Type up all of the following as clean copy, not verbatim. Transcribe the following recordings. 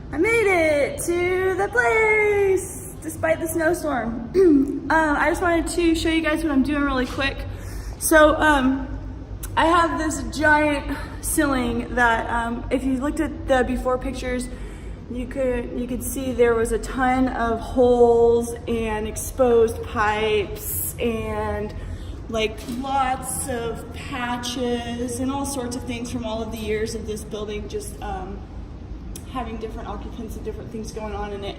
I made it to the place despite the snowstorm. I just wanted to show you guys what I'm doing really quick. So I have this giant ceiling that if you looked at the before pictures, you could see there was a ton of holes and exposed pipes and like lots of patches and all sorts of things from all of the years of this building just having different occupants and different things going on in it.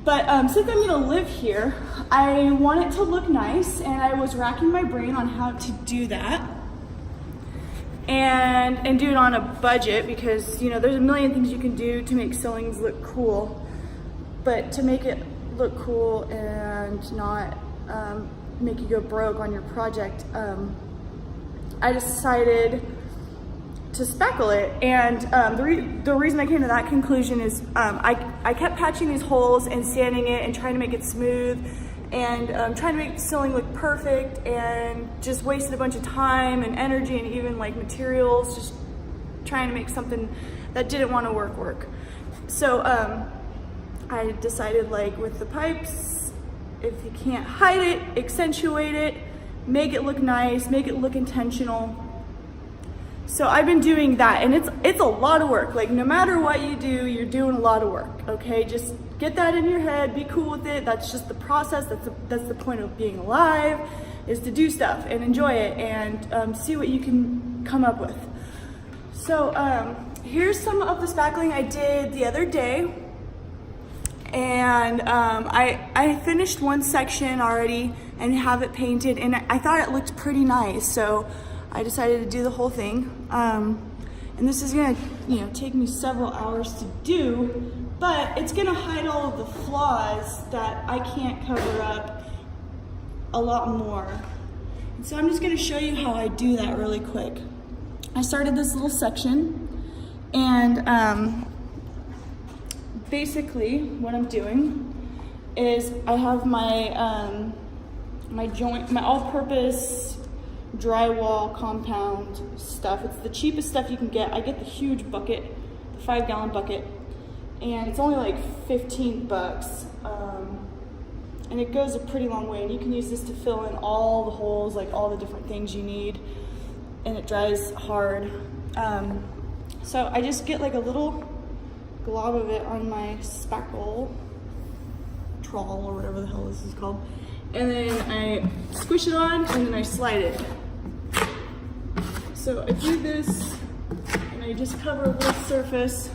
But since I'm gonna live here, I want it to look nice, and I was racking my brain on how to do that and do it on a budget, because you know there's a million things you can do to make ceilings look cool, but to make it look cool and not make you go broke on your project, I decided to speckle it. And the reason I came to that conclusion is I kept patching these holes and sanding it and trying to make it smooth and trying to make the ceiling look perfect, and just wasted a bunch of time and energy and even like materials just trying to make something that didn't want to work. So I decided, like with the pipes, if you can't hide it, accentuate it, make it look nice, make it look intentional. So I've been doing that, and it's a lot of work. Like no matter what you do, you're doing a lot of work, okay? Just get that in your head, be cool with it. That's just the process. That's the point of being alive, is to do stuff and enjoy it and see what you can come up with. So here's some of the spackling I did the other day. And I finished one section already and have it painted, and I thought it looked pretty nice, so I decided to do the whole thing. And this is gonna, take me several hours to do, but it's gonna hide all of the flaws that I can't cover up a lot more. And so I'm just gonna show you how I do that really quick. I started this little section, and basically what I'm doing is I have my my all-purpose drywall compound stuff. It's the cheapest stuff you can get. I get the huge bucket, the 5-gallon bucket, and it's only like 15 bucks. And it goes a pretty long way, and you can use this to fill in all the holes, like all the different things you need, and it dries hard. So I just get like a little glob of it on my spackle trawl, or whatever the hell this is called, and then I squish it on, and then I slide it. So I do this, and I just cover a little surface,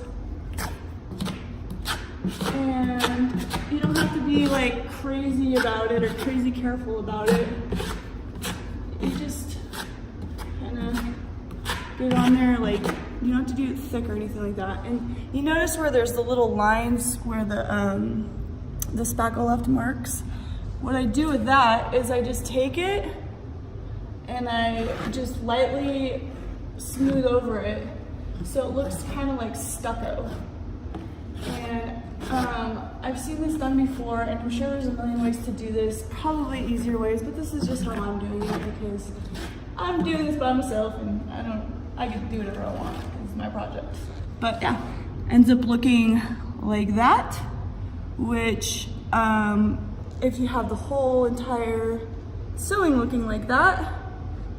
and you don't have to be like crazy about it or crazy careful about it. You just kind of get on there, like you don't have to do it thick or anything like that. And you notice where there's the little lines where the spackle left marks? What I do with that is I just take it and I just lightly smooth over it so it looks kind of like stucco. And I've seen this done before, and I'm sure there's a million ways to do this, probably easier ways, but this is just how I'm doing it because I'm doing this by myself, and I can do whatever I want. It's my project. But yeah, ends up looking like that, which if you have the whole entire ceiling looking like that,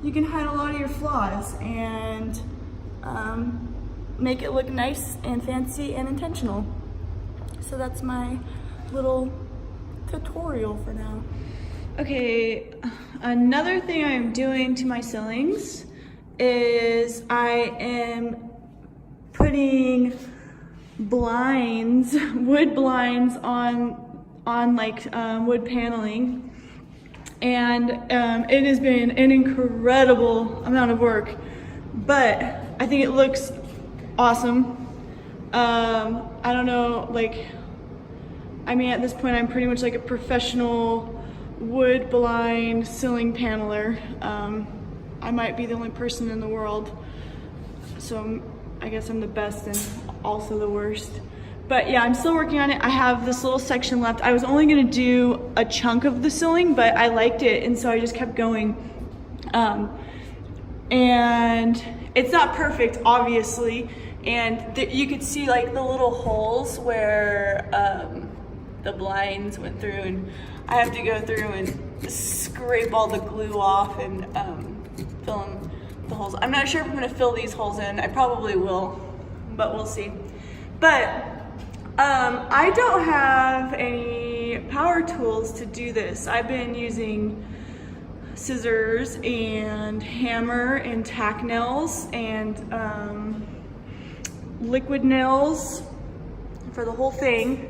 you can hide a lot of your flaws and make it look nice and fancy and intentional. So that's my little tutorial for now. Okay, another thing I'm doing to my ceilings is I am putting blinds, wood blinds on like wood paneling, and it has been an incredible amount of work, but I think it looks awesome. I don't know, like, I mean, at this point I'm pretty much like a professional wood blind ceiling paneler. I might be the only person in the world, so I guess I'm the best and also the worst. But yeah, I'm still working on it. I have this little section left. I was only gonna do a chunk of the ceiling, but I liked it, and so I just kept going. And it's not perfect, obviously, And you could see like the little holes where the blinds went through, and I have to go through and scrape all the glue off and fill in the holes. I'm not sure if I'm gonna fill these holes in. I probably will, but we'll see. But I don't have any power tools to do this. I've been using scissors and hammer and tack nails and liquid nails for the whole thing,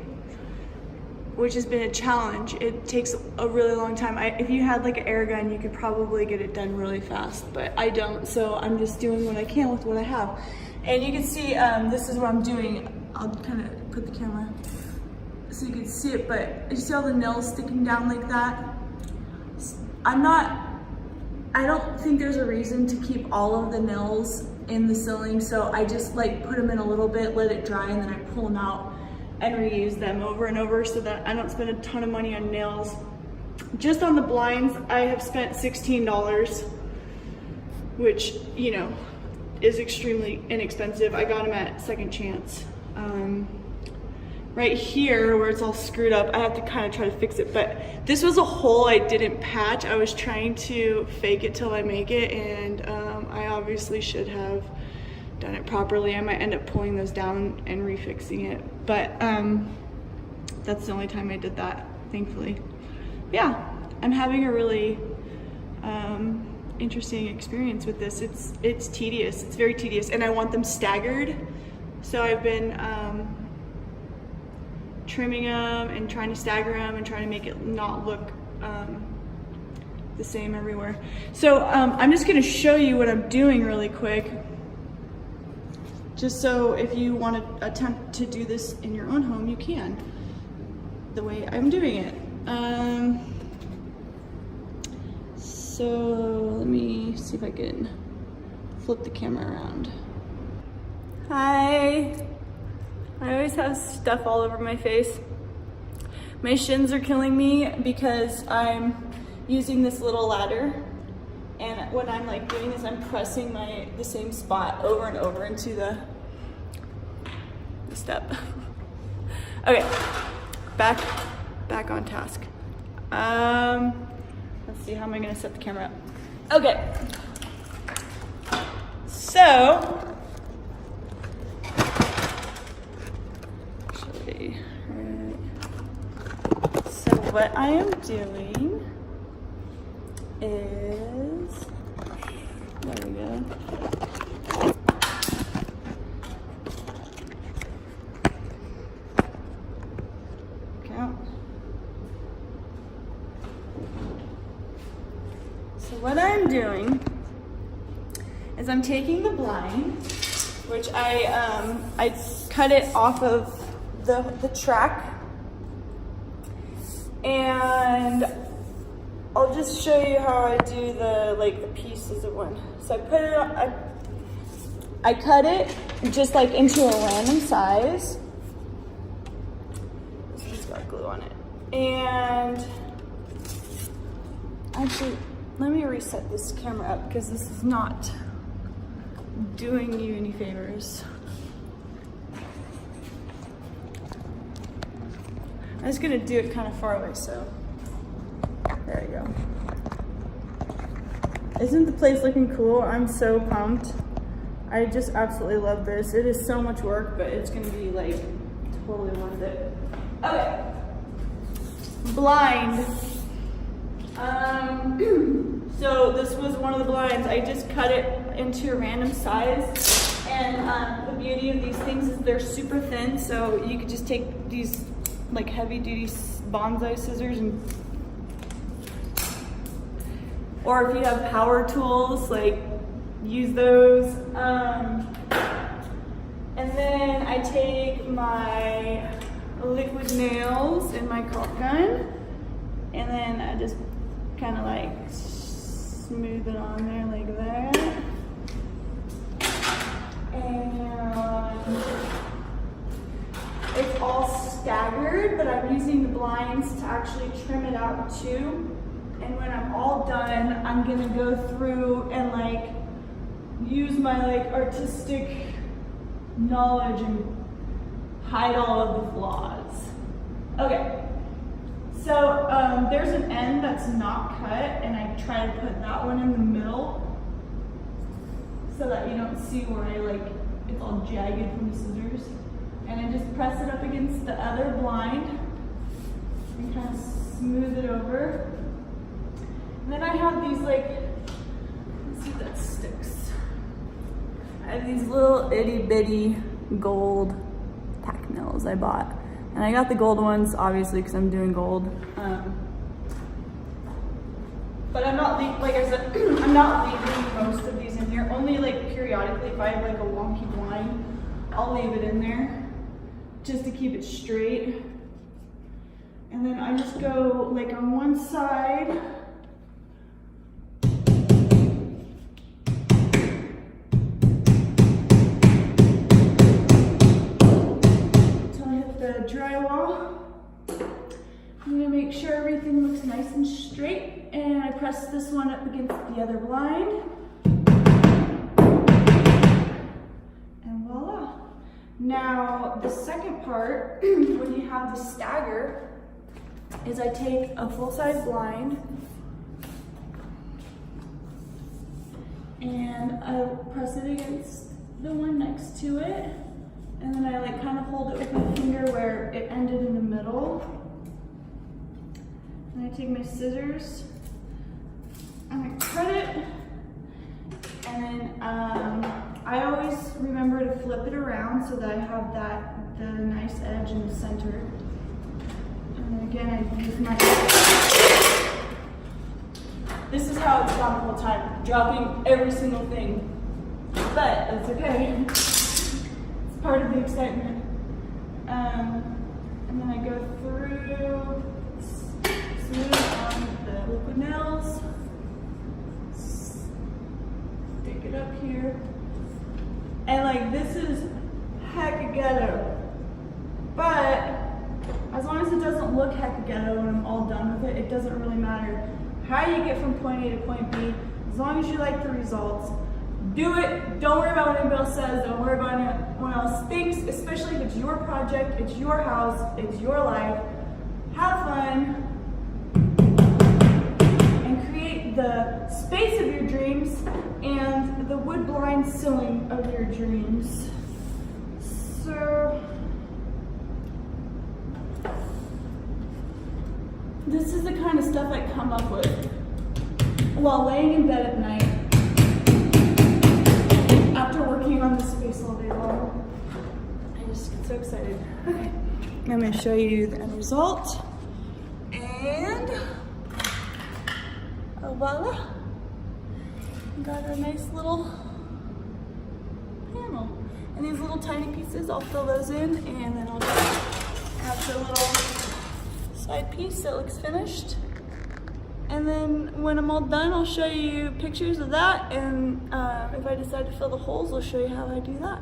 which has been a challenge. It takes a really long time. If you had like an air gun, you could probably get it done really fast, but I don't, so I'm just doing what I can with what I have. And you can see, this is what I'm doing. I'll kind of put the camera so you can see it, but you see all the nails sticking down like that? I don't think there's a reason to keep all of the nails in the ceiling, so I just like put them in a little bit, let it dry, and then I pull them out and reuse them over and over so that I don't spend a ton of money on nails. Just on the blinds, I have spent $16, which, you know, is extremely inexpensive. I got them at Second Chance. Right here where it's all screwed up, I have to kind of try to fix it, but this was a hole I didn't patch. I was trying to fake it till I make it, and I obviously should have done it properly. I might end up pulling those down and refixing it, but that's the only time I did that, thankfully. Yeah, I'm having a really interesting experience with this. It's tedious, it's very tedious, and I want them staggered. So I've been trimming them and trying to stagger them and trying to make it not look the same everywhere. So I'm just gonna show you what I'm doing really quick, just so if you want to attempt to do this in your own home, you can, the way I'm doing it. So let me see if I can flip the camera around. Hi. I always have stuff all over my face. My shins are killing me because I'm using this little ladder, and when I'm like doing this, I'm pressing the same spot over and over into the step. Okay, back on task. Let's see, how am I gonna set the camera up? Okay, so what I am doing is, there we go. Count. So what I'm doing is I'm taking the blind, which I cut it off of the track, and I'll just show you how I do the pieces of one. So I put it on, I cut it just like into a random size. It's got glue on it. And actually, let me reset this camera up because this is not doing you any favors. I was gonna do it kind of far away, so there we go. Isn't the place looking cool? I'm so pumped. I just absolutely love this. It is so much work, but it's gonna be like totally worth it. Okay, blind. So this was one of the blinds. I just cut it into a random size, and the beauty of these things is they're super thin, so you could just take these like heavy duty bonsai scissors, or if you have power tools, like use those. And then I take my liquid nails and my caulk gun, and then I just kind of like smooth it on there like that. And it's all staggered, but I'm using the blinds to actually trim it out too. And when I'm all done, I'm gonna go through and like use my like artistic knowledge and hide all of the flaws. Okay, so there's an end that's not cut, and I try to put that one in the middle so that you don't see where it's all jagged from the scissors. And I just press it up against the other blind and kind of smooth it over. And then I have these let's see if that sticks. I have these little itty bitty gold tack nails I bought. And I got the gold ones obviously because I'm doing gold. But I'm not, like I said, I'm not leaving most of these in here. Only periodically if I have a wonky blind, I'll leave it in there just to keep it straight. And then I just go on one side. Until I hit the drywall. I'm gonna make sure everything looks nice and straight. And I press this one up against the other blind. And voila. Now, the second part, when you have the stagger, is I take a full-size blind and I press it against the one next to it, and then I kind of hold it with my finger where it ended in the middle. And I take my scissors and I cut it, and then I always remember to flip it around so that I have the nice edge in the center. And then again, I use my, this is how it's gone the whole time, dropping every single thing. But that's okay, it's part of the excitement. And then I go through, smooth on the liquid nails, stick it up here. And this is heck ghetto, but as long as it doesn't look heck ghetto when I'm all done with it, it doesn't really matter how you get from point A to point B, as long as you like the results. Do it, don't worry about what anybody else says, don't worry about what anyone else thinks, especially if it's your project, it's your house, it's your life. Have fun and create the space of your dreams and the wood blind ceiling of your dreams. So, this is the kind of stuff I come up with while laying in bed at night after working on this space all day long. I just get so excited. Okay, I'm going to show you the end result. And voila, got a nice little panel. And these little tiny pieces, I'll fill those in, and then I'll just have the little side piece that looks finished. And then when I'm all done, I'll show you pictures of that, and if I decide to fill the holes, I'll show you how I do that.